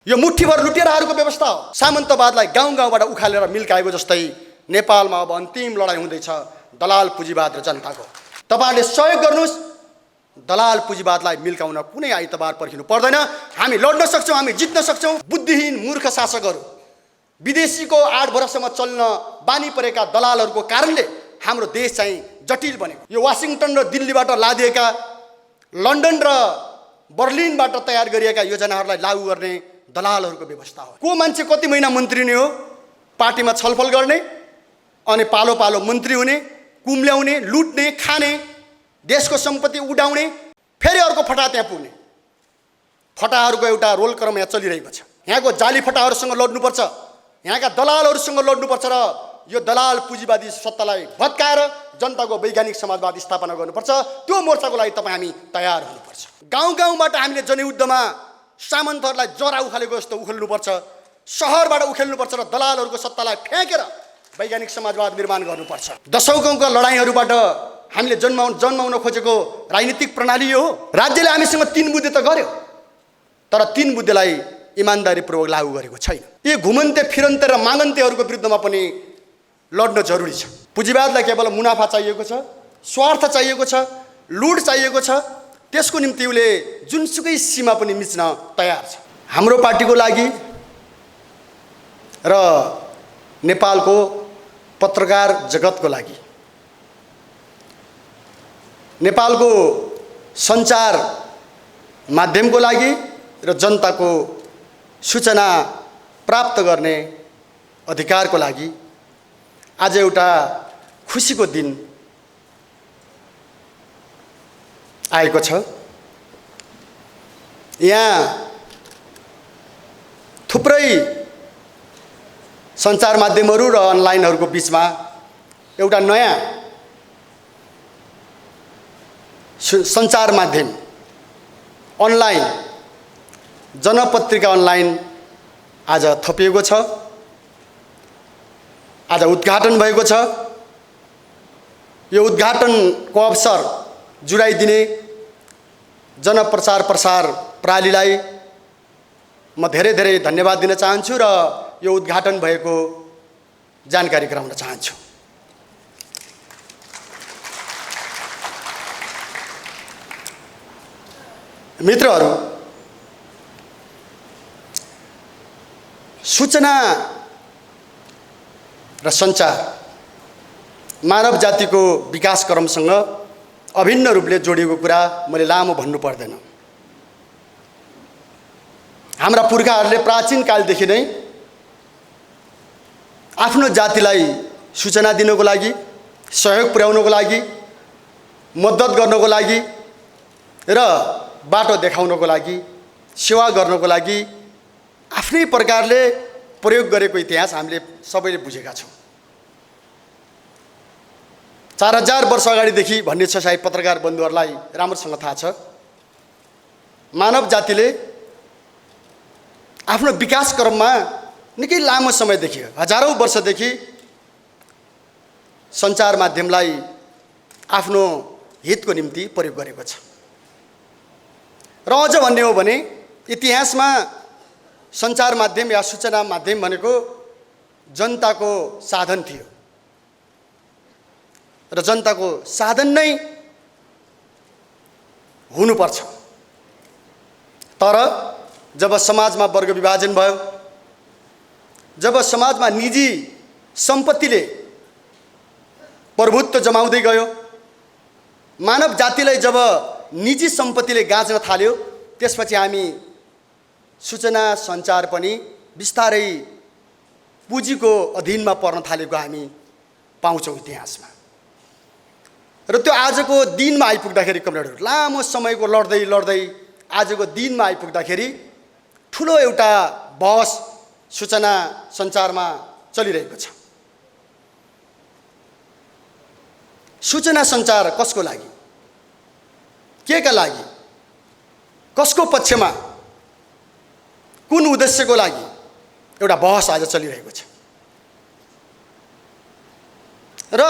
यो मुठ्ठीभर लुटेराहरूको व्यवस्था हो। सामन्तवादलाई गाउँ गाउँबाट उखालेर मिल्काएको जस्तै नेपालमा अब अन्तिम लडाइँ हुँदैछ दलाल पुँजीवाद र जनताको। तपाईहरुले सहयोग गर्नुस्, दलाल पुँजीवादलाई मिल्काउन कुनै आइतबार पर्खिनु पर्दैन। हामी लड्न सक्छौँ, हामी जित्न सक्छौँ। बुद्धिहीन मूर्ख शासकहरू, विदेशीको 8 वर्षसम्म चल्न बानी परेका दलालहरूको कारणले हाम्रो देश चाहिँ जटिल बनेको। यो वाशिङटन र दिल्लीबाट लादिएका, लन्डन र बर्लिनबाट तयार गरिएका योजनाहरूलाई लागू गर्ने दलालहरूको व्यवस्था हो। को मान्छे कति महिना मन्त्री नै हो, पार्टीमा छलफल गर्ने अनि पालो पालो मन्त्री हुने, कुम्ल्याउने, लुट्ने, खाने, देशको सम्पत्ति उडाउने, फेरि अर्को फटा त्यहाँ पुग्ने। फटाहरूको एउटा रोल क्रम यहाँ चलिरहेको छ। यहाँको जाली फटाहरूसँग लड्नुपर्छ, यहाँका दलालहरूसँग लड्नुपर्छ र यो दलाल पुँजीवादी सत्तालाई भत्काएर जनताको वैज्ञानिक समाजवाद स्थापना गर्नुपर्छ। त्यो मोर्चाको लागि तपाईँ हामी तयार हुनुपर्छ। गाउँ गाउँबाट हामीले जनयुद्धमा सामन्तहरूलाई जरा उखालेको जस्तो उखाल्नुपर्छ, सहरबाट उखेल्नुपर्छ र दलालहरूको सत्तालाई फ्याँकेर वैज्ञानिक समाजवाद निर्माण गर्नुपर्छ। दशकौँका लडाइँहरूबाट हामीले जन्माउन खोजेको राजनीतिक प्रणाली हो। राज्यले हामीसँग 3 बुद्धे त गर्यो, तर 3 बुद्धेलाई इमान्दारीपूर्वक लागू गरेको छैन। यी घुमन्ते फिरन्ते र मागन्तेहरूको विरुद्धमा पनि लड्न जरुरी छ। पुँजीवादलाई केवल मुनाफा चाहिएको छ, स्वार्थ चाहिएको छ, लुट चाहिएको छ। त्यसको निम्ति उसले जुनसुकै सीमा पनि मिच्न तयार छ। हाम्रो पार्टीको लागि र नेपालको पत्रकार जगतको लागि, नेपालको सञ्चार माध्यमको लागि र जनताको सूचना प्राप्त गर्ने अधिकारको लागि आज एउटा खुसीको दिन आएको छ। यहाँ थुप्रै सञ्चार माध्यमहरू र अनलाइनहरूको बिचमा एउटा नयाँ सञ्चार माध्यम अनलाइन जनपत्रिका अनलाइन आज थपिएको छ, आज उद्घाटन भएको छ। यो उद्घाटनको अवसर जुटाइदिने जनप्रचार प्रसार प्रणालीलाई म धेरै धेरै धन्यवाद दिन चाहन्छु र यो उद्घाटन भएको जानकारी गराउन चाहन्छु। मित्रहरू, सूचना र सञ्चार मानव जातिको विकास क्रमसँग अभिन्न रूपले जोडिएको कुरा मैले लामो भन्नु पर्दैन। हाम्रा पुर्खाहरूले प्राचीन कालदेखि नै आफ्नो जातिलाई सूचना दिनको लागि, सहयोग पुर्याउनको लागि, मद्दत गर्नको लागि र बाटो देखाउनको लागि, सेवा गर्नको लागि आफ्नै प्रकारले प्रयोग गरेको इतिहास हामीले सबैले बुझेका छौँ। 4000 वर्ष अगाडिदेखि भन्ने छ, सायद पत्रकार बन्धुहरूलाई राम्रोसँग थाहा छ। मानव जातिले आफ्नो विकास क्रममा निकै लामो समयदेखि, हजारौँ वर्षदेखि सञ्चार माध्यमलाई आफ्नो हितको निम्ति प्रयोग गरेको छ। र अझ भन्ने हो भने इतिहासमा सञ्चार माध्यम या सूचना माध्यम भनेको जनताको साधन थियो र जनताको साधन नै हुनुपर्छ। तर जब समाजमा वर्ग विभाजन भयो, जब समाजमा निजी सम्पत्तिले प्रभुत्व जमाउँदै गयो, मानव जातिलाई जब निजी सम्पत्तिले गाँच्न थाल्यो, त्यसपछि हामी सूचना सञ्चार पनि बिस्तारै पुँजीको अधीनमा पर्न थालेको हामी पाउँछौँ इतिहासमा। र त्यो आजको दिनमा आइपुग्दाखेरि कमरेडहरू, लामो समयको लड्दै लड्दै आजको दिनमा आइपुग्दाखेरि ठुलो एउटा बहस सूचना सञ्चारमा चलिरहेको छ। सूचना सञ्चार कसको लागि, के का लागि, कसको पक्षमा, कुन उद्देश्यको लागि एउटा बहस आज चलिरहेको छ। र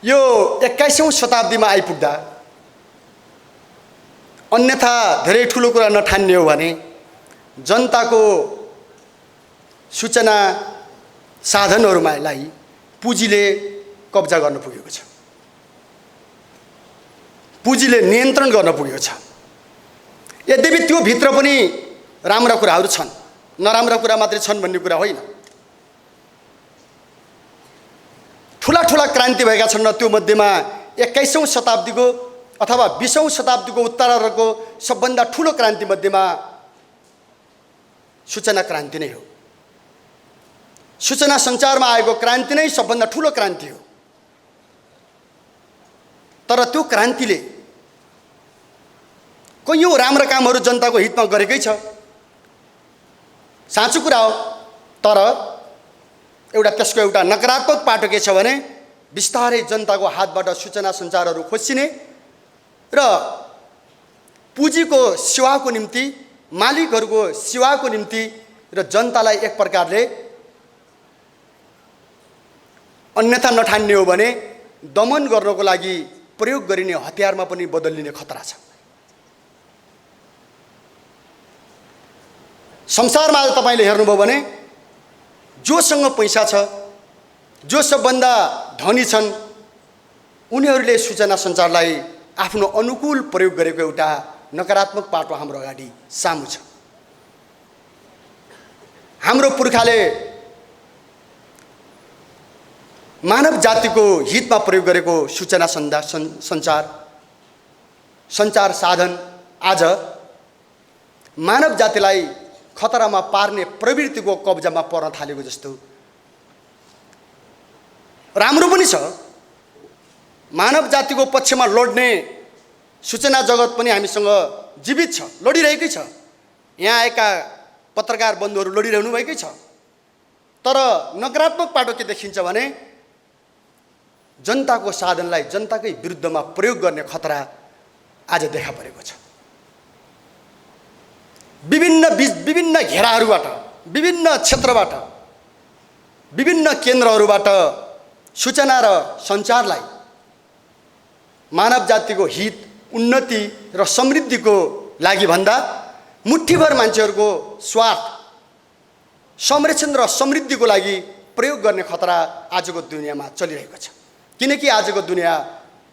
यो 21औं शताब्दीमा आइपुग्दा अन्यथा धेरै ठुलो कुरा नठान्ने हो भने जनताको सूचना साधनहरूलाई पुँजीले कब्जा गर्न पुगेको छ, पुँजीले नियन्त्रण गर्न पुगेको छ। यद्यपि त्यो भित्र पनि राम्रा कुराहरू छन्, नराम्रा कुरा मात्रै छन् भन्ने कुरा होइन। ठुला ठुला क्रान्ति भएका छन् र त्यो मध्येमा 21औं शताब्दीको अथवा 20औं शताब्दीको उत्तरार्धको सबभन्दा ठुलो क्रान्ति मध्येमा सूचना क्रान्ति नै हो। सूचना सञ्चारमा आएको क्रान्ति नै सबभन्दा ठुलो क्रान्ति हो। तर त्यो क्रान्तिले कयौं राम्रा कामहरू जनताको हितमा गरेकै छ, साँचो कुरा हो। तर त्यसको एउटा नकारात्मक पाटो के छ भने बिस्तारै जनताको हातबाट सूचना सञ्चारहरू खोसिने र पुँजीको सेवाको निम्ति, मालिकहरूको सेवाको निम्ति र जनतालाई एक प्रकारले अन्यथा नठान्ने हो भने दमन गर्नको लागि प्रयोग गरिने हतियारमा पनि बदलिने खतरा छ। संसारमा आज तपाईले हेर्नुभयो भने जोसँग पैसा छ, जो सबभन्दा धनी छन्, उनीहरूले सूचना सञ्चारलाई आफ्नो अनुकूल प्रयोग गरेको एउटा नकारात्मक पाटो हाम्रो अगाडि सामु छ। हाम्रो पुर्खाले मानव जातिको हितमा प्रयोग गरेको सूचना सञ्चार साधन आज मानव जातिलाई खतरामा पार्ने प्रवृत्तिको कब्जामा पर्न थालेको जस्तो राम्रो पनि छ। मानव जातिको पक्षमा लड्ने सूचना जगत पनि हामीसँग जीवित छ, लडिरहेकै छ। यहाँ आएका पत्रकार बन्धुहरू लडिरहनु भएकै छ। तर नकारात्मक पाटो के देखिन्छ भने जनताको साधनलाई जनताकै विरुद्धमा प्रयोग गर्ने खतरा आज देखा परेको छ। विभिन्न घेराहरूबाट, विभिन्न क्षेत्रबाट, विभिन्न केन्द्रहरूबाट सूचना र सञ्चारलाई मानव जातिको हित, उन्नति र समृद्धिको लागि भन्दा मुठ्ठीभर मान्छेहरूको स्वार्थ, संरक्षण र समृद्धिको लागि प्रयोग गर्ने खतरा आजको दुनियाँमा चलिरहेको छ। किनकि आजको दुनियाँ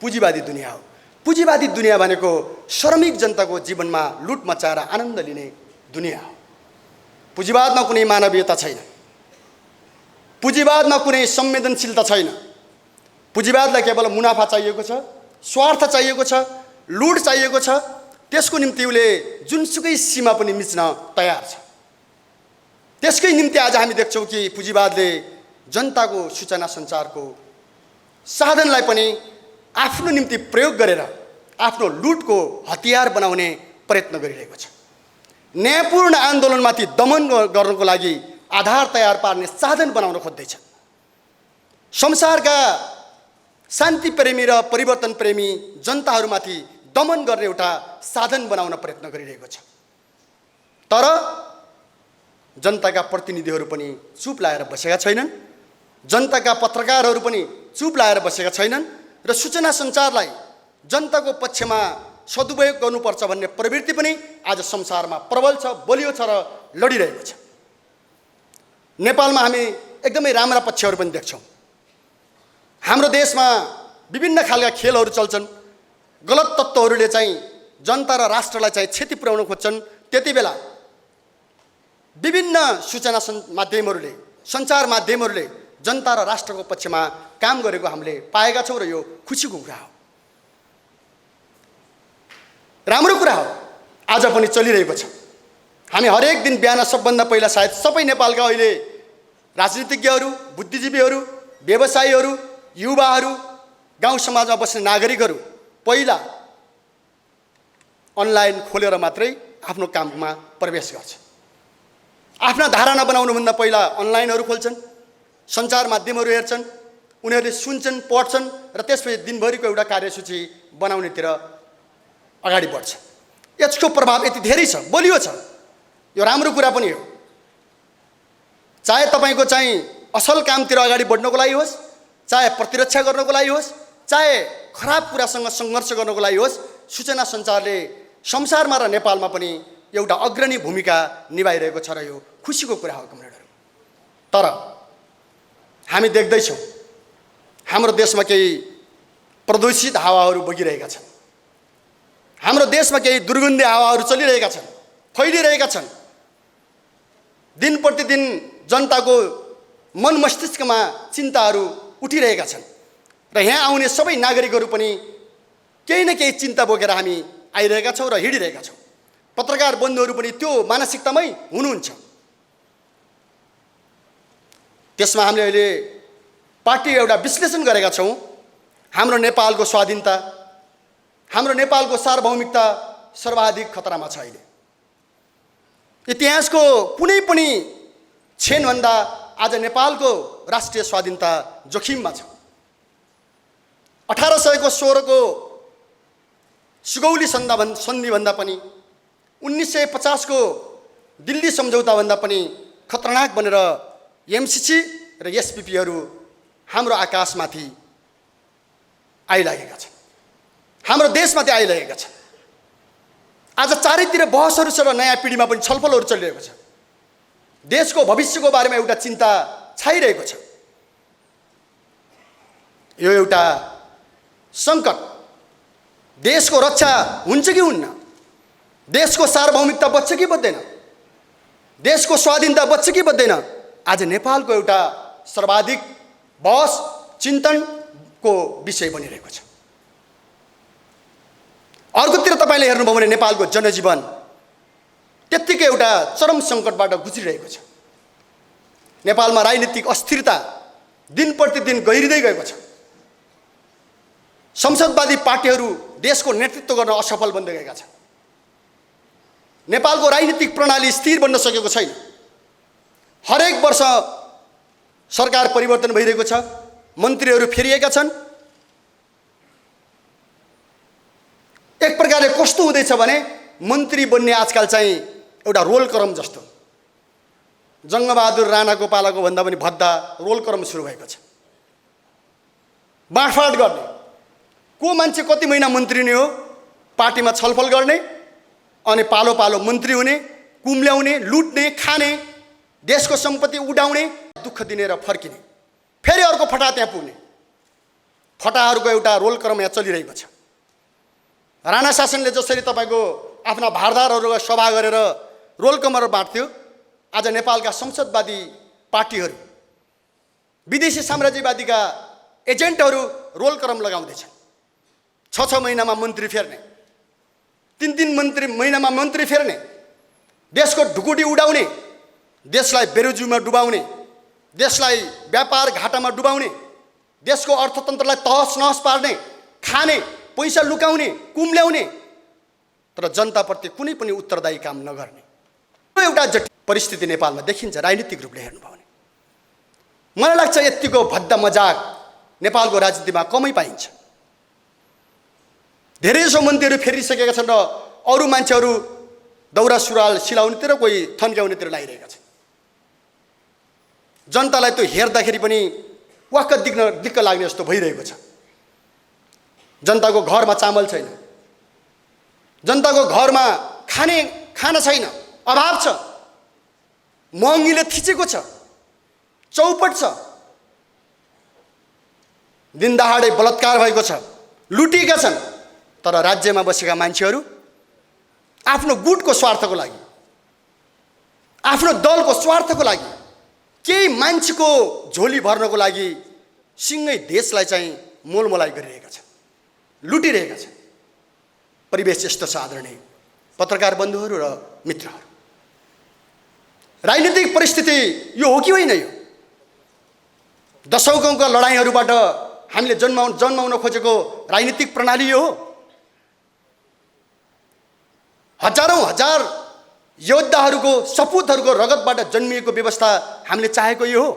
पुँजीवादी दुनियाँ हो। पुँजीवादी दुनियाँ भनेको श्रमिक जनताको जीवनमा लुट मचाएर आनन्द लिने दुनियाँ हो। पुँजीवादमा कुनै मानवीयता छैन, पुँजीवादमा कुनै संवेदनशीलता छैन। पुँजीवादलाई केवल मुनाफा चाहिएको छ, स्वार्थ चाहिएको छ, लुट चाहिएको छ। त्यसको निम्ति उसले जुनसुकै सीमा पनि मिच्न तयार छ। त्यसकै निम्ति आज हामी देख्छौँ कि पुँजीवादले जनताको सूचना सञ्चारको साधनलाई पनि आफ्नो निम्ति प्रयोग गरेर आफ्नो लुटको हतियार बनाउने प्रयत्न गरिरहेको छ। न्यायपूर्ण आन्दोलनमाथि दमन गर्नको लागि आधार तयार पार्ने साधन बनाउन खोज्दैछ। संसारका शान्तिप्रेमी र परिवर्तन प्रेमी जनताहरूमाथि दमन गर्ने एउटा साधन बनाउन प्रयत्न गरिरहेको छ। तर जनताका प्रतिनिधिहरू पनि चुप लाएर बसेका छैनन्, जनताका पत्रकारहरू पनि चुप लाएर बसेका छैनन् र सूचना सञ्चारलाई जनताको पक्षमा सदुपयोग गर्नुपर्छ भन्ने प्रवृत्ति पनि आज संसारमा प्रबल छ, बलियो छ र लडिरहेको छ। नेपालमा हामी एकदमै राम्रा पक्षहरू पनि देख्छौँ। हाम्रो देशमा विभिन्न खालका खेलहरू चल्छन्। गलत तत्त्वहरूले चाहिँ जनता र राष्ट्रलाई चाहिँ क्षति पुर्याउन खोज्छन्। त्यति बेला विभिन्न सूचना माध्यमहरूले, सञ्चार माध्यमहरूले जनता र राष्ट्रको पक्षमा काम गरेको हामीले पाएका छौँ र यो खुसीको कुरा हो, राम्रो कुरा हो। आज पनि चलिरहेको छ। हामी हरेक दिन बिहान सबभन्दा पहिला सायद सबै नेपालका अहिले राजनीतिज्ञहरू, बुद्धिजीवीहरू, व्यवसायीहरू, युवाहरू, गाउँ समाजमा बस्ने नागरिकहरू पहिला अनलाइन खोलेर मात्रै आफ्नो काममा प्रवेश गर्छ। आफ्ना धारणा बनाउनुभन्दा पहिला अनलाइनहरू खोल्छन्, सञ्चार माध्यमहरू हेर्छन्, उनीहरूले सुन्छन्, पढ्छन् र त्यसपछि दिनभरिको एउटा कार्यसूची बनाउनेतिर अगाडि बढ्छ। यसको प्रभाव यति धेरै छ, बलियो छ। यो राम्रो कुरा पनि हो। चाहे तपाईँको चाहिँ असल कामतिर अगाडि बढ्नको लागि होस्, चाहे प्रतिरक्षा गर्नको लागि होस्, चाहे खराब कुरासँग सङ्घर्ष गर्नको लागि होस्, सूचना सञ्चारले संसारमा र नेपालमा पनि एउटा अग्रणी भूमिका निभाइरहेको छ र यो खुसीको कुरा हो कमरेडहरू। तर हामी देख्दैछौँ हाम्रो देशमा केही प्रदूषित हावाहरू बगिरहेका छन्, हाम्रो देशमा केही दुर्गन्धी हावाहरू चलिरहेका छन्, फैलिरहेका छन्। दिन प्रतिदिन जनताको मन मस्तिष्कमा चिन्ताहरू उठिरहेका छन् र यहाँ आउने सबै नागरिकहरू पनि केही न केही चिन्ता बोकेर हामी आइरहेका छौँ र हिँडिरहेका छौँ। पत्रकार बन्धुहरू पनि त्यो मानसिकतामै हुनुहुन्छ। त्यसमा हामीले अहिले पार्टी एउटा विश्लेषण गरेका छौँ। हाम्रो नेपालको स्वाधीनता, हाम्रो नेपालको सार्वभौमिकता सर्वाधिक खतरामा छ। अहिले इतिहासको कुनै पनि क्षणभन्दा आज नेपालको राष्ट्रिय स्वाधीनता जोखिममा छ। 1816 को सुगौली सन्धिभन्दा पनि 1950 को दिल्ली सम्झौताभन्दा पनि खतरनाक बनेर एमसीसी र एसपीपीहरू हाम्रो आकाशमाथि आइलागेका छन्, हाम्रो देशमाथि आइलागेका छन्। आज चारैतिर बहसहरू छ र नयाँ पिँढीमा पनि छलफलहरू चलिरहेको छ। देशको भविष्यको बारेमा एउटा चिन्ता छाइरहेको छ। यो एउटा सङ्कट, देशको रक्षा हुन्छ कि हुन्न, देशको सार्वभौमिकता बच्छ कि बच्दैन, देशको स्वाधीनता बच्छ कि बच्दैन, आज नेपालको एउटा सर्वाधिक बहस चिन्तनको विषय बनिरहेको छ। अर्कोतिर तपाईँले हेर्नुभयो भने नेपालको जनजीवन त्यत्तिकै एउटा चरम सङ्कटबाट गुज्रिरहेको छ। नेपालमा राजनीतिक अस्थिरता दिन प्रतिदिन गहिरिँदै गएको छ। संसदवादी पार्टीहरू देशको नेतृत्व गर्न असफल बन्दै गएका छन्। नेपालको राजनीतिक प्रणाली स्थिर बन्न सकेको छैन। हरेक वर्ष सरकार परिवर्तन भइरहेको छ, मन्त्रीहरू फेरिएका छन्। एक प्रकारले कस्तो हुँदैछ भने मन्त्री बन्ने आजकल चाहिँ एउटा रोल क्रम जस्तो, जङ्गबहादुर राणाको पालाको भन्दा पनि भद्दा रोल क्रम सुरु भएको छ। बाँडफाँड गर्ने, को मान्छे कति महिना मन्त्री नै हो, पार्टीमा छलफल गर्ने अनि पालो पालो मन्त्री हुने, कुम्ल्याउने, लुट्ने, खाने, देशको सम्पत्ति उडाउने, दुःख दिने र फर्किने, फेरि अर्को फटा त्यहाँ पुग्ने, फटाहरूको एउटा रोल क्रम यहाँ चलिरहेको छ। राणा शासनले जसरी तपाईँको आफ्ना भारदारहरूलाई सभा गरेर रोल क्रमहरू बाँड्थ्यो, आज नेपालका संसदवादी पार्टीहरू विदेशी साम्राज्यवादीका एजेन्टहरू रोल क्रम लगाउँदैछन्। 6 महिनामा मन्त्री फेर्ने, 3 महिनामा मन्त्री फेर्ने, देशको ढुकुटी उडाउने, देशलाई बेरोजगारीमा डुबाउने, देशलाई व्यापार घाटामा डुबाउने, देशको अर्थतन्त्रलाई तहस नहस पार्ने, खाने, पैसा लुकाउने, कुम्ल्याउने, तर जनताप्रति कुनै पनि उत्तरदायी काम नगर्ने एउटा जटिल परिस्थिति नेपालमा देखिन्छ राजनीतिक रूपले हेर्नुभयो भने। मलाई लाग्छ यतिको भद्दा मजाक नेपालको राजनीतिमा कमै पाइन्छ। धेरैजसो मन्त्रीहरू फेरिसकेका छन् र अरू मान्छेहरू दौरा सुरुवाल सिलाउनेतिर, कोही थन्क्याउनेतिर लागिरहेका छन्। जनतालाई त्यो हेर्दाखेरि पनि वाक्क दिक्क लाग्ने जस्तो भइरहेको छ। जनताको घरमा चामल छैन, जनताको घरमा खाना छैन, अभाव छ, महँगीले थिचेको छ, चौपट छ, दिनदहाडै बलात्कार भएको छ, लुटिएका छन्। तर राज्यमा बसेका मान्छेहरू आफ्नो गुटको स्वार्थको लागि, आफ्नो दलको स्वार्थको लागि, केही मान्छेको झोली भर्नको लागि सिँगै देशलाई चाहिँ मोलमोलाई गरिरहेका छन्, लुटिरहेका छन्। परिवेश यस्तो छ आदरणीय पत्रकार बन्धुहरू र मित्रहरू। राजनीतिक परिस्थिति यो हो कि होइन? यो दशकौँका लडाइँहरूबाट हामीले जन्माउन खोजेको राजनीतिक प्रणाली यो हो। हजारौँ हजार योद्धाहरूको सपुतहरूको रगतबाट जन्मिएको व्यवस्था हामीले चाहेको यो हो,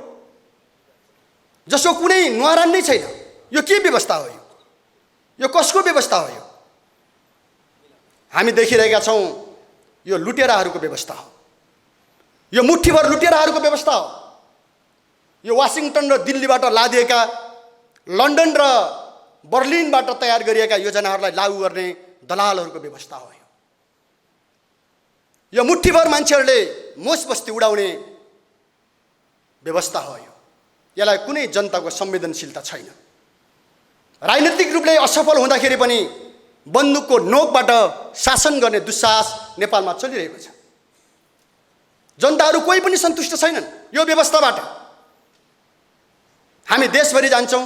जसको कुनै न्वारान नै छैन। यो के व्यवस्था हो? यो कसको व्यवस्था हो? हामी देखिरहेका छौँ यो लुटेराहरूको व्यवस्था हो, यो मुठ्ठीभर लुटेराहरूको व्यवस्था हो। यो वाशिङटन र दिल्लीबाट लादिएका, लन्डन र बर्लिनबाट तयार गरिएका योजनाहरूलाई लागू गर्ने दलालहरूको व्यवस्था हो। यो मुठ्ठीभर मान्छेहरूले मोस बस्ती उडाउने व्यवस्था हो। यसलाई कुनै जनताको संवेदनशीलता छैन। राजनीतिक रूपले असफल हुँदाखेरि पनि बन्दुकको नोकबाट शासन गर्ने दुस्साहस नेपालमा चलिरहेको छ। जनताहरू कोही पनि सन्तुष्ट छैनन् यो व्यवस्थाबाट। हामी देशभरि जान्छौँ,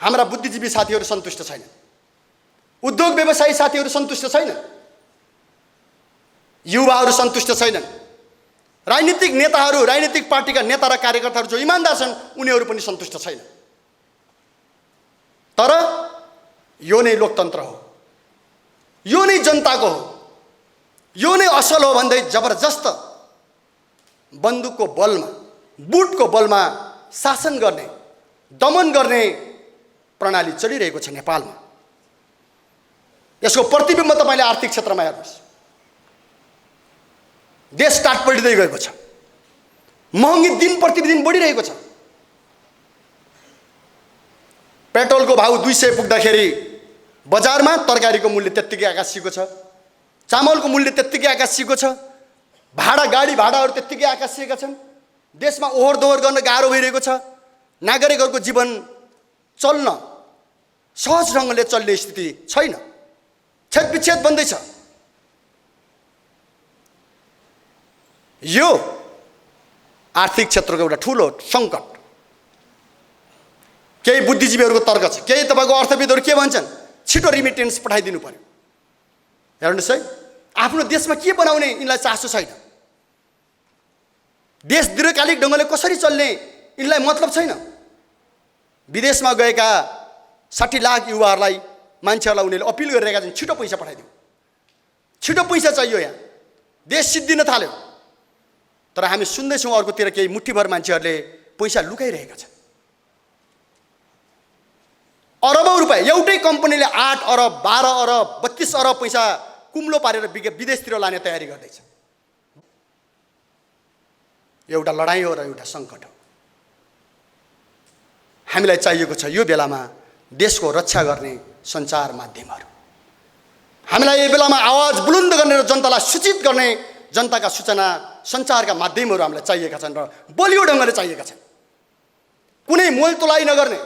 हाम्रा बुद्धिजीवी साथीहरू सन्तुष्ट छैनन्, उद्योग व्यवसायी साथीहरू सन्तुष्ट छैनन्, युवाहरू सन्तुष्ट छैनन्, राजनीतिक नेताहरू, राजनीतिक पार्टीका नेता र कार्यकर्ताहरू जो इमान्दार छन् उनीहरू पनि सन्तुष्ट छैनन्। तर यो नै लोकतन्त्र हो, यो नै जनताको हो, यो नै असल हो भन्दै जबरजस्त बन्दुकको बलमा, बुटको बलमा शासन गर्ने, दमन गर्ने प्रणाली चलिरहेको छ नेपालमा। यसको प्रतिबिम्ब तपाईले आर्थिक क्षेत्रमा हेर्नुहोस्। देश टाटपल्टिँदै गएको छ, महँगी दिन प्रतिदिन बढिरहेको छ। पेट्रोलको भाउ 200 पुग्दाखेरि बजारमा तरकारीको मूल्य त्यत्तिकै आकाशिएको छ, चामलको मूल्य त्यत्तिकै आकाशिएको छ, गाडी भाडाहरू त्यत्तिकै आकाशिएका छन्। देशमा ओहोर दोहोर गर्न गाह्रो भइरहेको छ। नागरिकहरूको जीवन चल्न सहज ढङ्गले चल्ने स्थिति छैन, छेदविच्छेद बन्दैछ। यो आर्थिक क्षेत्रको एउटा ठुलो सङ्कट। केही बुद्धिजीवीहरूको तर्क छ, केही तपाईँको अर्थविदहरू के भन्छन्, छिटो रिमिटेन्स पठाइदिनु पर्यो। हेर्नुहोस् है, आफ्नो देशमा के बनाउने यिनलाई चासो छैन। देश दीर्घकालिक ढङ्गले कसरी चल्ने यिनलाई मतलब छैन। विदेशमा गएका 60 लाख युवाहरूलाई, मान्छेहरूलाई उनीहरूले अपिल गरिरहेका छन्, छिटो पैसा पठाइदिउँ, छिटो पैसा चाहियो, यहाँ देश सिद्धिन थाल्यो। तर हामी सुन्दैछौँ अर्कोतिर केही मुठ्ठीभर मान्छेहरूले पैसा लुकाइरहेका छन्। अरबौँ रुपियाँ एउटै कम्पनीले 8 अरब 12 अरब 32 अरब पैसा कुम्लो पारेर विदेशतिर लाने तयारी गर्दैछ। एउटा लडाइँ हो र एउटा सङ्कट हो। हामीलाई चाहिएको छ यो बेलामा देशको रक्षा गर्ने सञ्चार माध्यमहरू। हामीलाई यो बेलामा आवाज बुलन्द गर्ने र जनतालाई सूचित गर्ने जनताका सूचना सञ्चारका माध्यमहरू हामीलाई चाहिएका छन् र बलियो ढङ्गले चाहिएका छन्। कुनै मोलतोलाई नगर्ने,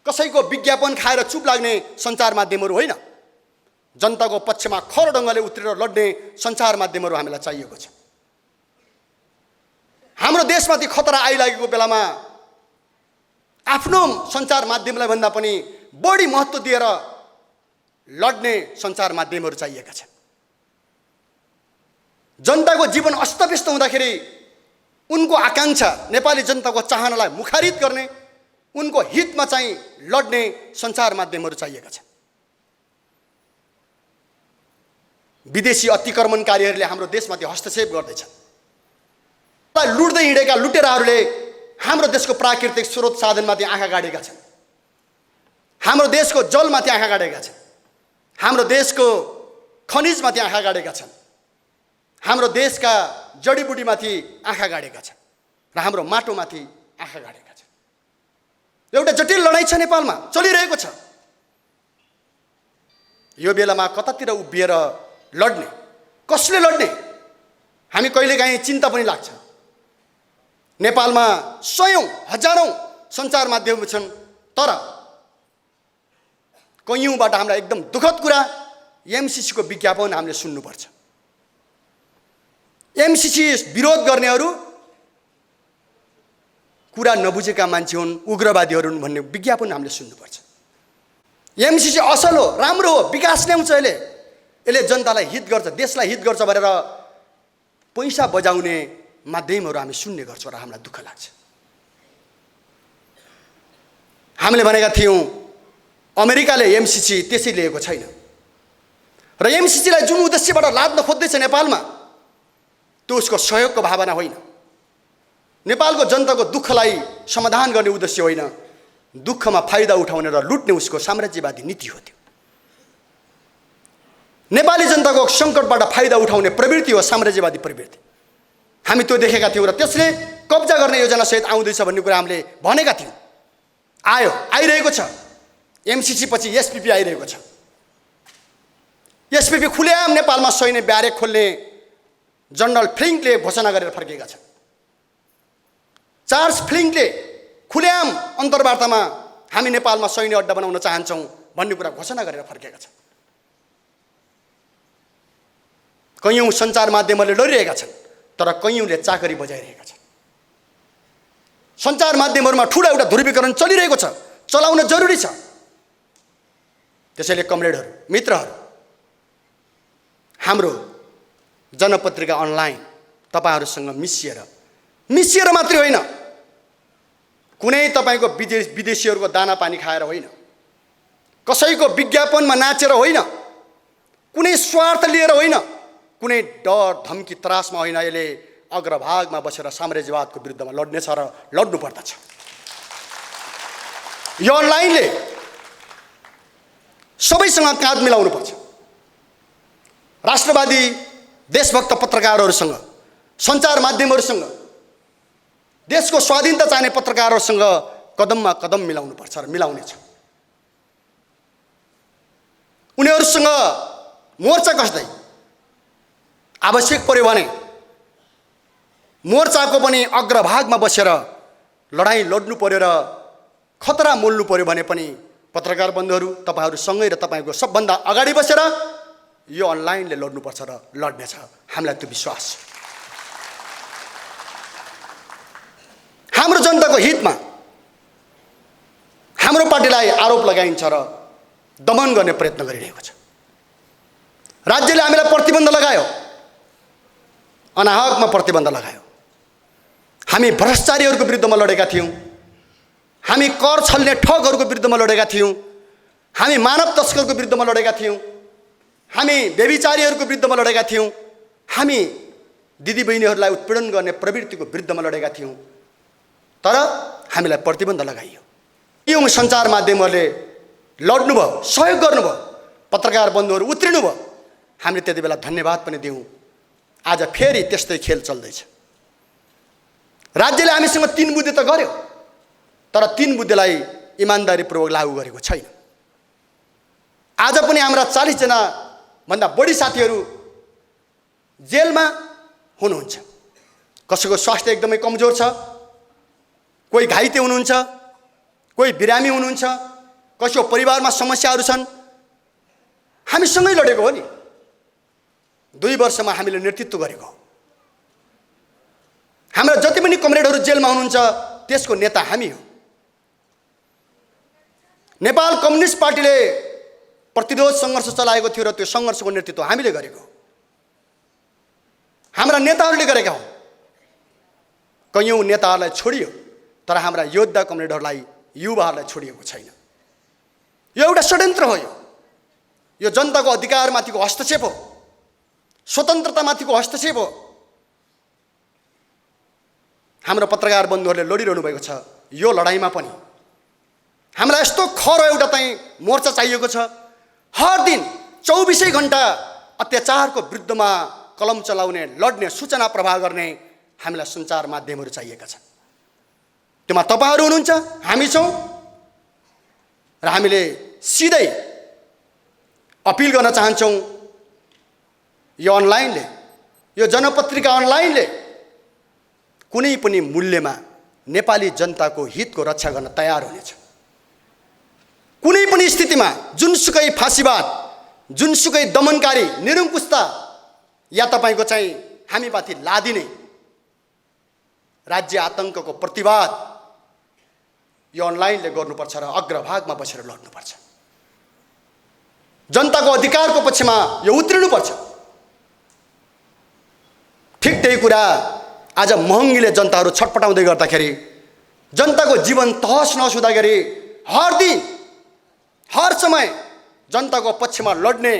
कसैको विज्ञापन खाएर चुप लाग्ने सञ्चार माध्यमहरू होइन, जनताको पक्षमा खर ढङ्गले उत्रेर लड्ने सञ्चार माध्यमहरू हामीलाई चाहिएको छ। हाम्रो देशमाथि खतरा आइलागेको बेलामा आफ्नो सञ्चार माध्यमलाई भन्दा पनि बढी महत्त्व दिएर लड्ने सञ्चार माध्यमहरू चाहिएका छन्। जनताको जीवन अस्तव्यस्त हुँदाखेरि उनको आकाङ्क्षा, नेपाली जनताको चाहनालाई मुखारित गर्ने, उनको हितमा चाहिँ लड्ने सञ्चार माध्यमहरू चाहिएका छन्। विदेशी अतिक्रमणकारीहरूले हाम्रो देशमाथि हस्तक्षेप गर्दैछन्। लुट्दै हिँडेका लुटेराहरूले हाम्रो देशको प्राकृतिक स्रोत साधनमाथि आँखा गाडेका छन्, हाम्रो देशको जलमाथि आँखा गाडेका छन्, हाम्रो देशको खनिजमाथि आँखा गाडेका छन्, हाम्रो देशका जडीबुटीमाथि आँखा गाडेका छन् र हाम्रो माटोमाथि आँखा गाडेका छन्। एउटा जटिल लडाइँ छ नेपालमा चलिरहेको छ। यो बेलामा कतातिर उभिएर लड्ने, कसले लड्ने, हामी कहिलेकाहीँ चिन्ता पनि लाग्छ। नेपालमा सयौं हजारौं सञ्चार माध्यमहरू छन्, तर कैयौँबाट हामीलाई एकदम दुःखद कुरा, एमसीसीको विज्ञापन हामीले सुन्नुपर्छ। एमसीसी विरोध गर्नेहरू कुरा नबुझेका मान्छे हुन्, उग्रवादीहरू हुन् भन्ने विज्ञापन हामीले सुन्नुपर्छ। एमसीसी असल हो, राम्रो हो, विकास ल्याउँछ, यसले जनतालाई हित गर्छ, देशलाई हित गर्छ भनेर पैसा बजाउने माध्यमहरू हामी सुन्ने गर्छौँ र हामीलाई दुःख लाग्छ। हामीले भनेका थियौँ अमेरिकाले एमसीसी त्यसै लिएको छैन र एमसीसीलाई जुन उद्देश्यबाट लाद्न खोज्दैछ नेपालमा, त्यो उसको सहयोगको भावना होइन, नेपालको जनताको दुःखलाई समाधान गर्ने उद्देश्य होइन, दुःखमा फाइदा उठाउने र लुट्ने उसको साम्राज्यवादी नीति हो। त्यो नेपाली जनताको सङ्कटबाट फाइदा उठाउने प्रवृत्ति हो, साम्राज्यवादी प्रवृत्ति। हामी त्यो देखेका थियौँ र त्यसले कब्जा गर्ने योजना सहित आउँदैछ भन्ने कुरा हामीले भनेका थियौँ। आयो, आइरहेको छ। एमसीसी पछि एसपीपी आइरहेको छ। एसपीपी खुलेआम नेपालमा सैन्य ब्यारेक खोल्ने जनरल फ्लिङ्कले घोषणा गरेर फर्केका छन्। चार्ल्स फ्लिङ्कले खुलेआम अन्तर्वार्तामा हामी नेपालमा सैन्य अड्डा बनाउन चाहन्छौँ भन्ने कुरा घोषणा गरेर फर्केका छन्। कैयौँ सञ्चार माध्यमहरूले लडिरहेका छन्, तर कैयौँले चाकरी बजाइरहेका छन्। सञ्चार माध्यमहरूमा ठुलो एउटा ध्रुवीकरण चलिरहेको छ, चलाउन जरुरी छ। त्यसैले कमरेडहरू, मित्रहरू, हाम्रो जनपत्रिका अनलाइन तपाईहरूसँग मिसिएर मात्रै होइन, कुनै तपाईको विदेशीहरूको दाना पानी खाएर होइन, कसैको विज्ञापनमा नाचेर होइन, कुनै स्वार्थ लिएर होइन, कुनै डर धम्की त्रासमा होइन, यसले अग्रभागमा बसेर साम्राज्यवादको विरुद्धमा लड्नेछ र लड्नु पर्दछ। यो अनलाइनले सबैसँग काँध मिलाउनु पर्छ। राष्ट्रवादी देशभक्त पत्रकारहरूसँग, सञ्चार माध्यमहरूसँग, देशको स्वाधीनता चाहने पत्रकारहरूसँग कदममा कदम मिलाउनु पर्छ र मिलाउनेछ। उनीहरूसँग मोर्चा कस्दै आवश्यक पर्यो भने मोर्चाको पनि अग्रभागमा बसेर लडाईँ लड्नु पर्यो र खतरा मोल्नु पर्यो भने पनि पत्रकार बन्धुहरू तपाईहरूसँगै र तपाईको सबभन्दा अगाडि बसेर यो अनलाइनले लड्नुपर्छ र लड्नेछ। हामीलाई त्यो विश्वास छ। हाम्रो जनताको हितमा हाम्रो पार्टीलाई आरोप लगाइन्छ र दमन गर्ने प्रयत्न गरिरहेको छ। राज्यले हामीलाई प्रतिबन्ध लगायो, अनाहकमा प्रतिबन्ध लगायो। हामी भ्रष्टाचारीहरूको विरुद्धमा लडेका थियौँ, हामी कर छल्ने ठगहरूको विरुद्धमा लडेका थियौँ, हामी मानव तस्करको विरुद्धमा लडेका थियौँ, हामी व्यभिचारीहरूको विरुद्धमा लडेका थियौँ, हामी दिदीबहिनीहरूलाई उत्पीडन गर्ने प्रवृत्तिको विरुद्धमा लडेका थियौँ। तर हामीलाई प्रतिबन्ध लगाइयो। यो सञ्चार माध्यमहरूले लड्नुभयो, सहयोग गर्नुभयो, पत्रकार बन्धुहरू उत्रिनुभयो। हामीले त्यति बेला धन्यवाद पनि दियौँ। आज फेरि त्यस्तै खेल चल्दैछ। राज्यले हामीसँग 3 बुँदे त गर्यो, तर 3 बुँदेलाई इमान्दारीपूर्वक लागू गरेको छैन। आज पनि हाम्रा 40 जना भन्दा बढी साथीहरू जेलमा हुनुहुन्छ। कसैको स्वास्थ्य एकदमै कमजोर छ, कोही घाइते हुनुहुन्छ, कोही बिरामी हुनुहुन्छ, कसैको परिवारमा समस्याहरू छन्। हामी सँगै लडेको हो नि। 2 वर्षमा हामीले नेतृत्व गरेको। हाम्रा जति पनि कमरेडहरू जेलमा हुनुहुन्छ त्यसको नेता हामी हो। नेपाल कम्युनिस्ट पार्टीले प्रतिरोध सङ्घर्ष चलाएको थियो र त्यो सङ्घर्षको नेतृत्व हामीले गरेको। हाम्रा नेताहरूले गरेका हुन्। कैयौँ नेताहरूलाई छोडियो, तर हाम्रा योद्धा कमरेडहरूलाई, युवाहरूलाई छोडिएको छैन। यो एउटा षड्यन्त्र हो। यो जनताको अधिकारमाथिको हस्तक्षेप हो, स्वतन्त्रतामाथिको हस्तक्षेप हो। हाम्रो पत्रकार बन्धुहरूले लडिरहनु भएको छ। यो लडाईँमा पनि हामीलाई यस्तो खरो एउटा चाहिँ मोर्चा चाहिएको छ। हर दिन 24 घण्टा अत्याचारको विरुद्धमा कलम चलाउने, लड्ने, सूचना प्रवाह गर्ने हामीलाई सञ्चार माध्यमहरू चाहिएका छन्। त्यसमा तपाईहरू हुनुहुन्छ, हामी छौँ र हामीले सिधै अपिल गर्न चाहन्छौँ। यो अनलाइनले, यो जनपत्रिका अनलाइनले कुनै पनि मूल्यमा नेपाली जनताको हितको रक्षा गर्न तयार हुनेछ। कुनै पनि स्थितिमा जुनसुकै फाँसीवाद, जुनसुकै दमनकारी निरङ्कुशता या तपाईँको चाहिँ हामीमाथि लादिने राज्य आतङ्कको प्रतिवाद यो अनलाइनले गर्नुपर्छ र अग्रभागमा बसेर लड्नुपर्छ। जनताको अधिकारको पक्षमा यो उत्रिनुपर्छ। ठिक त्यही कुरा आज महँगीले जनताहरू छटपटाउँदै गर्दाखेरि, जनताको जीवन तहस नहस हुँदाखेरि हर दिन हर समय जनताको पक्षमा लड्ने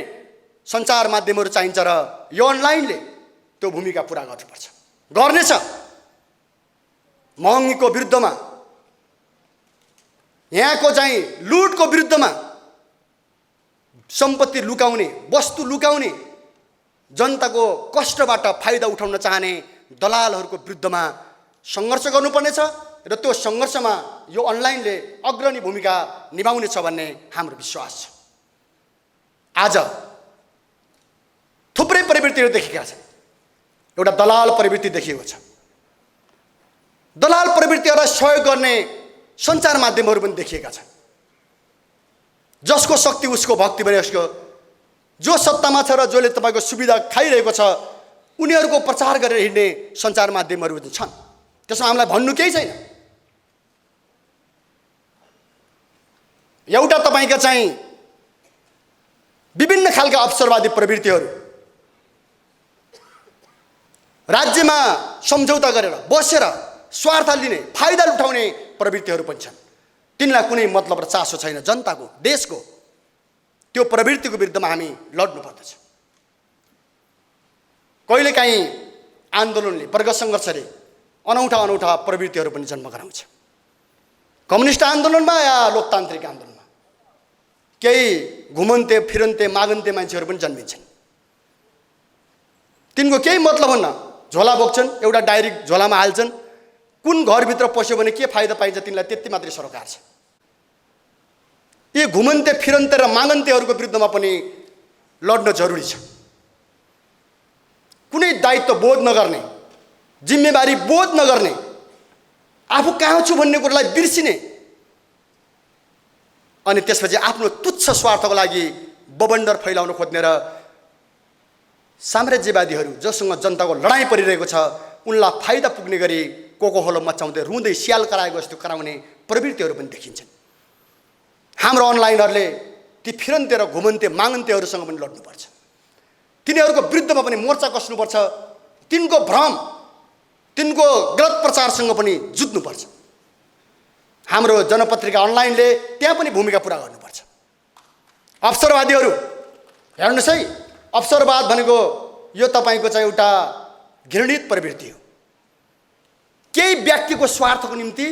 सञ्चार माध्यमहरू चाहिन्छ र यो अनलाइनले त्यो भूमिका पुरा गर्नुपर्छ, गर्नेछ। महँगीको विरुद्धमा, यहाँको चाहिँ लुटको विरुद्धमा, सम्पत्ति लुकाउने, वस्तु लुकाउने, जनताको कष्टबाट फाइदा उठाउन चाहने दलालहरूको विरुद्धमा सङ्घर्ष गर्नुपर्नेछ र त्यो सङ्घर्षमा यो अनलाइनले अग्रणी भूमिका निभाउनेछ भन्ने हाम्रो विश्वास छ। आज थुप्रै प्रवृत्तिहरू देखेका छन्। एउटा दलाल प्रवृत्ति देखिएको छ। दलाल प्रवृत्तिहरूलाई सहयोग गर्ने सञ्चार माध्यमहरू पनि देखिएका छन्। जसको शक्ति उसको भक्ति भने उसको जो सत्तामा छ र जसले तपाईँको सुविधा खाइरहेको छ उनीहरूको प्रचार गरेर हिँड्ने सञ्चार माध्यमहरू पनि छन्। त्यसमा हामीलाई भन्नु केही छैन। एउटा तपाईँका चाहिँ विभिन्न खालका अवसरवादी प्रवृत्तिहरू राज्यमा सम्झौता गरेर बसेर स्वार्थ लिने फाइदा उठाउने प्रवृत्तिहरू पनि छन्। तिनलाई कुनै मतलब र चासो छैन जनताको देशको। त्यो प्रवृत्तिको विरुद्धमा हामी लड्नु पर्दछ। कहिलेकाहीँ आन्दोलनले वर्ग सङ्घर्षले अनौठा अनौठा प्रवृत्तिहरू पनि जन्म गराउँछ। कम्युनिस्ट आन्दोलनमा या लोकतान्त्रिक आन्दोलनमा केही घुमन्ते फिरन्ते मागन्ते मान्छेहरू पनि जन्मिन्छन्। तिनको केही मतलब हुन्न, झोला बोक्छन्, एउटा डायरी झोलामा हाल्छन्, कुन घरभित्र पस्यो भने के फाइदा पाइन्छ तिनलाई त्यति मात्रै सरोकार छ। यी घुमन्ते फिरन्ते र मागन्तेहरूको विरुद्धमा पनि लड्न जरुरी छ। कुनै दायित्व बोध नगर्ने, जिम्मेवारी बोध नगर्ने, आफू कहाँ छु भन्ने कुरालाई बिर्सिने अनि त्यसपछि आफ्नो तुच्छ स्वार्थको लागि बबन्डर फैलाउन खोज्ने र साम्राज्यवादीहरू जससँग जनताको लडाइँ परिरहेको छ उनलाई फाइदा पुग्ने गरी कोकोहोलो मचाउँदै रुँदै स्याल कराएको जस्तो कराउने प्रवृत्तिहरू पनि देखिन्छन्। हाम्रो अनलाइनहरूले ती फिरन्ते र घुमन्ते मागन्तेहरूसँग पनि लड्नुपर्छ। तिनीहरूको विरुद्धमा पनि मोर्चा कस्नुपर्छ। तिनको भ्रम, तिनको गलत प्रचारसँग पनि जुझ्नुपर्छ। हाम्रो जनपत्रिका अनलाइनले त्यहाँ पनि भूमिका पुरा गर्नुपर्छ। अवसरवादीहरू हेर्नुहोस् है, अवसरवाद भनेको यो तपाईँको चाहिँ एउटा घृणित प्रवृत्ति हो। केही व्यक्तिको स्वार्थको निम्ति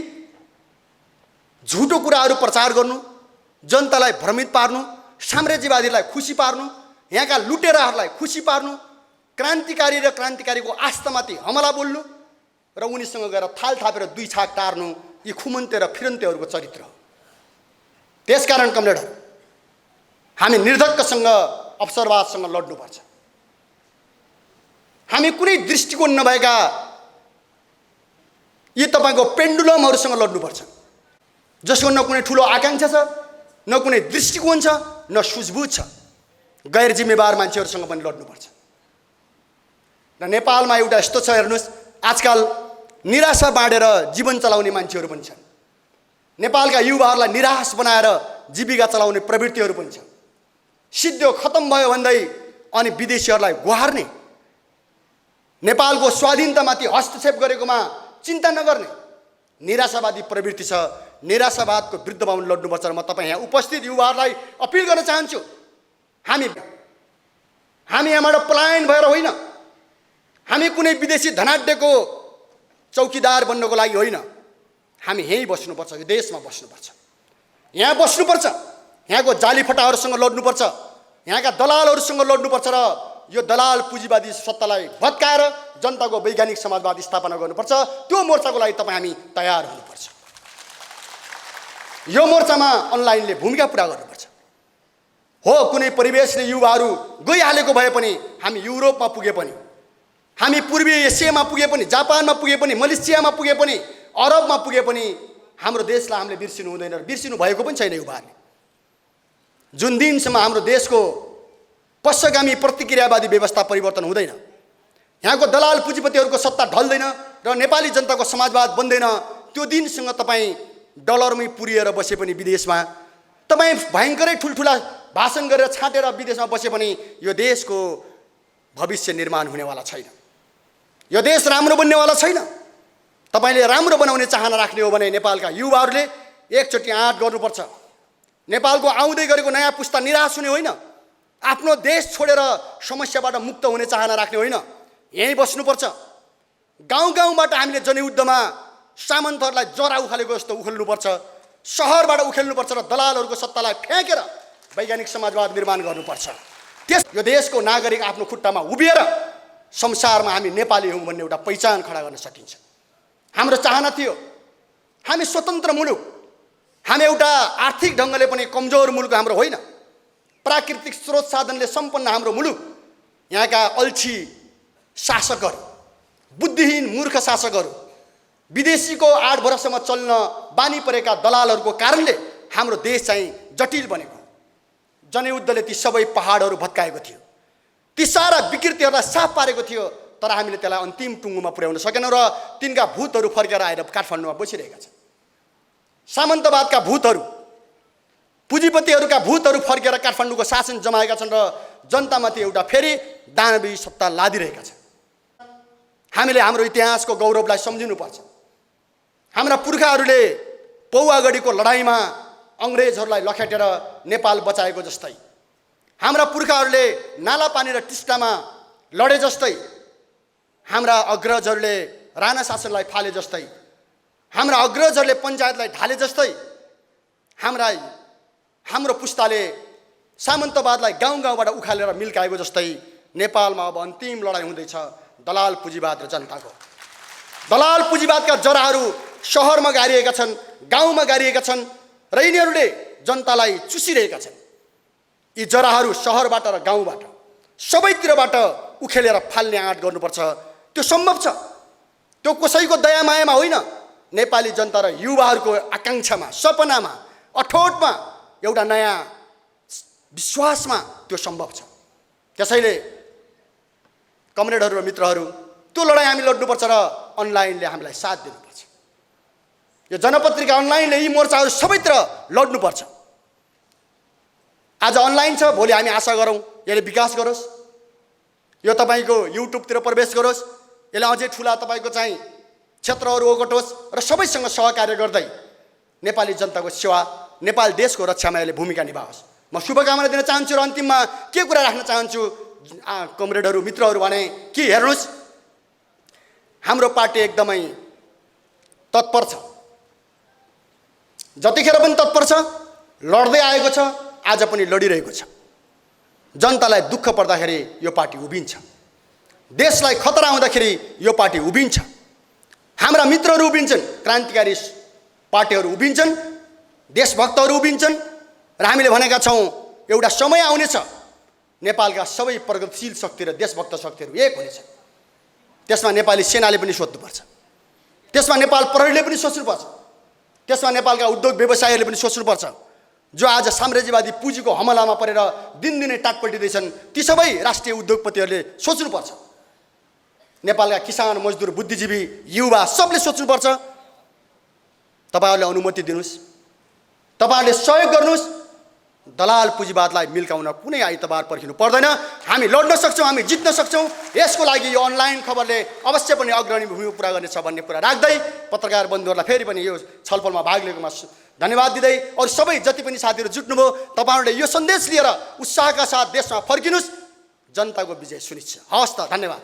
झुटो कुराहरू प्रचार गर्नु, जनतालाई भ्रमित पार्नु, साम्राज्यवादीलाई खुसी पार्नु, यहाँका लुटेराहरूलाई खुसी पार्नु, क्रान्तिकारी र क्रान्तिकारीको आस्थामाथि हमला बोल्नु र उनीसँग गएर थाल थापेर दुई छाक टार्नु, यी खुमन्ते र फिरन्तेहरूको चरित्र हो। त्यसकारण कमरेडहरू, हामी निर्धक्कसँग अवसरवादसँग लड्नुपर्छ। हामी कुनै दृष्टिकोण नभएका यी तपाईँको पेन्डुलमहरूसँग लड्नुपर्छ, जसको न कुनै ठुलो आकाङ्क्षा छ, न कुनै दृष्टिकोण छ, न सुझबुझ छ। गैर जिम्मेवार मान्छेहरूसँग पनि लड्नुपर्छ। र नेपालमा एउटा यस्तो छ, हेर्नुहोस्, आजकल निराशा बाँडेर जीवन चलाउने मान्छेहरू पनि छन्। नेपालका युवाहरूलाई निराश बनाएर जीविका चलाउने प्रवृत्तिहरू पनि छन्। सिद्धो खत्तम भयो भन्दै अनि विदेशीहरूलाई गुहार्ने, नेपालको स्वाधीनतामाथि हस्तक्षेप गरेकोमा चिन्ता नगर्ने निराशावादी प्रवृत्ति छ। निराशावादको विरुद्धमा पनि लड्नुपर्छ। र म तपाईँ यहाँ उपस्थित युवाहरूलाई अपिल गर्न चाहन्छु, हामी यहाँबाट पलायन भएर होइन, हामी कुनै विदेशी धनाढ्यको चौकीदार बन्नको लागि होइन, हामी यहीँ बस्नुपर्छ, यो देशमा बस्नुपर्छ, यहाँ बस्नुपर्छ, यहाँको जालीफटाहरूसँग लड्नुपर्छ, यहाँका दलालहरूसँग लड्नुपर्छ र यो दलाल पुँजीवादी सत्तालाई भत्काएर जनताको वैज्ञानिक समाजवाद स्थापना गर्नुपर्छ। त्यो मोर्चाको लागि तपाईँ हामी तयार हुनुपर्छ। यो मोर्चामा अनलाइनले भूमिका पुरा गर्नुपर्छ। हो, कुनै परिवेशले युवाहरू गइहालेको भए पनि, हामी युरोपमा पुगे पनि, हामी पूर्वी एसियामा पुगे पनि, जापानमा पुगे पनि, मलेसियामा पुगे पनि, अरबमा पुगे पनि, हाम्रो देशलाई हामीले बिर्सिनु हुँदैन। बिर्सिनु भएको पनि छैन युवाहरूले। जुन दिनसम्म हाम्रो देशको पश्चगामी प्रतिक्रियावादी व्यवस्था परिवर्तन हुँदैन, यहाँको दलाल पुँजीपतिहरूको सत्ता ढल्दैन र नेपाली जनताको समाजवाद बन्दैन, त्यो दिनसँग तपाईँ डलरमै पुरिएर बसे पनि विदेशमा, तपाईँ भयङ्करै ठुल्ठुला भाषण गरेर छाँटेर विदेशमा बसे पनि यो देशको भविष्य निर्माण हुनेवाला छैन। यो देश राम्रो बन्नेवाला छैन। तपाईँले राम्रो बनाउने चाहना राख्ने हो भने नेपालका युवाहरूले एकचोटि आँट गर्नुपर्छ। नेपालको आउँदै गरेको नयाँ पुस्ता निराश हुने होइन, आफ्नो देश छोडेर समस्याबाट मुक्त हुने चाहना राख्ने होइन, यहीँ बस्नुपर्छ। गाउँ गाउँबाट हामीले जनयुद्धमा सामन्तहरूलाई जरा उखालेको जस्तो उखेल्नुपर्छ, सहरबाट उखेल्नुपर्छ र दलालहरूको सत्तालाई फ्याँकेर वैज्ञानिक समाजवाद निर्माण गर्नुपर्छ। यो देशको नागरिक आफ्नो खुट्टामा उभिएर संसारमा हामी नेपाली हौँ भन्ने एउटा पहिचान खडा गर्न सकिन्छ। हाम्रो चाहना थियो हामी स्वतन्त्र मुलुक, हामी एउटा आर्थिक ढङ्गले पनि कमजोर मुलुक हाम्रो होइन, प्राकृतिक स्रोत साधनले सम्पन्न हाम्रो मुलुक। यहाँका अल्छी शासकहरू बुद्धिहीन मूर्ख शासकहरू, विदेशीको आड भरोसामा चल्न बानी परेका दलालहरूको कारणले हाम्रो देश चाहिँ जटिल बनेको। जनयुद्धले ती सबै पहाडहरू भत्काएको थियो, ती सारा विकृतिहरूलाई साफ पारेको थियो, तर हामीले त्यसलाई अन्तिम टुङ्गोमा पुर्याउन सकेनौँ र तिनका भूतहरू फर्केर आएर काठमाडौँमा बसिरहेका छन्। सामन्तवादका भूतहरू, पुँजीपतिहरूका भूतहरू फर्केर काठमाडौँको शासन जमाएका छन् र जनतामाथि एउटा फेरि दानवी सत्ता लादिरहेका छन्। हामीले हाम्रो इतिहासको गौरवलाई सम्झिनुपर्छ। हाम्रा पुर्खाहरूले पौवागढीको लडाइँमा अङ्ग्रेजहरूलाई लखेटेर नेपाल बचाएको जस्तै, हाम्रा पुर्खाहरूले नालापानी र टिस्टामा लडे जस्तै, हाम्रा अग्रजहरूले राणा शासनलाई फाले जस्तै, हाम्रा अग्रजहरूले पञ्चायतलाई ढाले जस्तै, हाम्रो पुस्ताले सामन्तवादलाई गाउँ गाउँबाट उखालेर मिल्काएको जस्तै नेपालमा अब अन्तिम लडाइँ हुँदैछ दलाल पुँजीवाद र जनताको। दलाल पुँजीवादका जराहरू सहरमा गाडिएका छन्, गाउँमा गाडिएका छन् र यिनीहरूले जनतालाई चुसिरहेका छन्। यी जराहरू सहरबाट र गाउँबाट सबैतिरबाट उखेलेर फाल्ने आँट गर्नुपर्छ। त्यो सम्भव छ। त्यो कसैको दयामायामा होइन, नेपाली जनता र युवाहरूको आकाङ्क्षामा, सपनामा, अठोटमा, एउटा नयाँ विश्वासमा त्यो सम्भव छ। त्यसैले कमरेडहरू र मित्रहरू, त्यो लडाइँ हामी लड्नुपर्छ र अनलाइनले हामीलाई साथ दिनुपर्छ। यो जनपत्रिका अनलाइनले यी मोर्चाहरू सबैतिर लड्नुपर्छ। आज अनलाइन छ, भोलि हामी आशा गरौँ यसले विकास गरोस्, यो तपाईँको युट्युबतिर प्रवेश गरोस्, यसले अझै ठुला तपाईँको चाहिँ क्षेत्रहरू ओगटोस् र सबैसँग सहकार्य गर्दै नेपाली जनताको सेवा, नेपाल देशको रक्षामा यसले भूमिका निभाओस्। म शुभकामना दिन चाहन्छु र अन्तिममा के कुरा राख्न चाहन्छु कमरेडहरू, मित्रहरू भने कि हेर्नुहोस्, हाम्रो पार्टी एकदमै तत्पर छ, जतिखेर पनि तत्पर छ, लड्दै आएको छ, आज पनि लडिरहेको छ। जनतालाई दुःख पर्दाखेरि यो पार्टी उभिन्छ, देशलाई खतरा हुँदाखेरि यो पार्टी उभिन्छ, हाम्रा मित्रहरू उभिन्छन्, क्रान्तिकारी पार्टीहरू उभिन्छन्, देशभक्तहरू उभिन्छन् र हामीले भनेका छौँ एउटा समय आउनेछ नेपालका सबै प्रगतिशील शक्ति र देशभक्त शक्तिहरू एक हुनेछ। त्यसमा नेपाली सेनाले पनि सोच्नुपर्छ, त्यसमा नेपाल प्रहरीले पनि सोच्नुपर्छ, त्यसमा नेपालका उद्योग व्यवसायीहरूले पनि सोच्नुपर्छ। जो आज साम्राज्यवादी पुँजीको हमलामा परेर दिनदिनै टाटपल्टिँदैछन्, ती सबै राष्ट्रिय उद्योगपतिहरूले सोच्नुपर्छ। नेपालका किसान, मजदुर, बुद्धिजीवी, युवा सबले सोच्नुपर्छ। तपाईँहरूले अनुमति दिनुहोस्, तपाईँहरूले सहयोग गर्नुहोस्। दलाल पुँजीवादलाई मिल्काउन कुनै आइतबार पर्खिनु पर्दैन। हामी लड्न सक्छौँ, हामी जित्न सक्छौँ। यसको लागि यो अनलाइन खबरले अवश्य पनि अग्रणी भूमिका पुरा गर्नेछ भन्ने कुरा राख्दै पत्रकार बन्धुहरूलाई फेरि पनि यो छलफलमा भाग लिएकोमा धन्यवाद दिँदै अरू सबै जति पनि साथीहरू जुट्नुभयो, तपाईँहरूले यो सन्देश लिएर उत्साहका साथ देशमा फर्किनुहोस्। जनताको विजय सुनिश्चित। हवस् त, धन्यवाद।